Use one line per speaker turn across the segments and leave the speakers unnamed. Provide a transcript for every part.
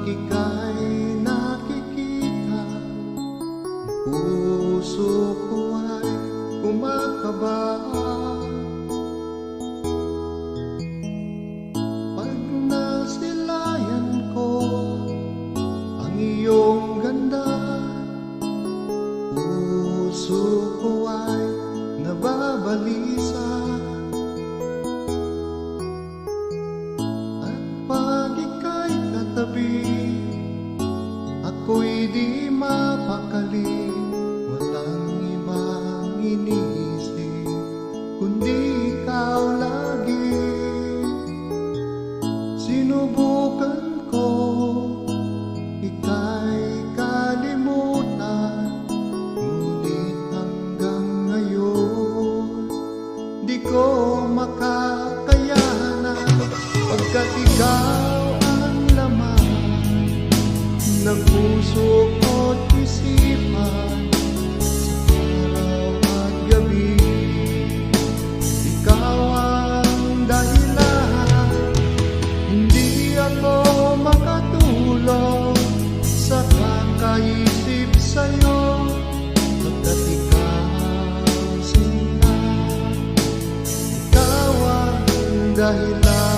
ika'y nakikita, puso ko ay kumakaba. Pag nasilayan ko ang iyong ganda, puso ko ay nababalisa. At pag ika'y katabi, ako'y di mapakali. Walang ibang iniisip kundi ikaw lagi. Sinubukan ko ika'y kalimutan, ngunit hanggang ngayon di ko makakayanan, pagkat ikaw ang laman ng puso ko't isipan. Sa araw at gabi, ikaw ang dahilan. Hindi ako makatulog sa kakaisip sa'yo, pagkat ikaw sinta, ikaw ang dahilan.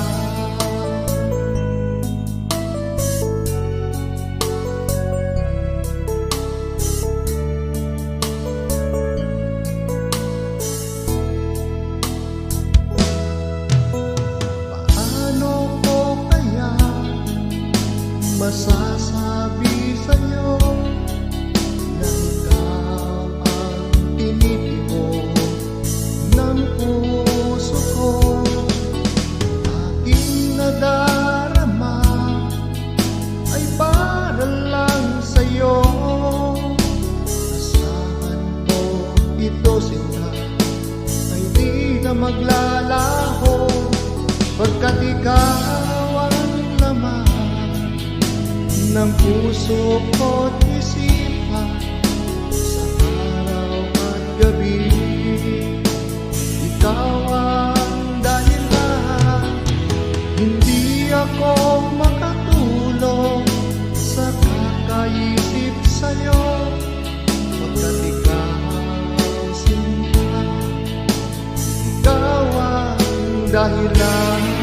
Masasabi sa'yo na ikaw ang tinitimo ng puso ko. Aking nadarama ay para lang sa'yo. Asahan mo ito sinta ay di na maglalaho, pagkat ikaw ang laman ng puso ko't isipan. Sa araw at gabi, ikaw ang dahilan. Hindi ako makatulog sa kakaisip sa'yo, pagkat ikaw sinta, ikaw ang dahilan.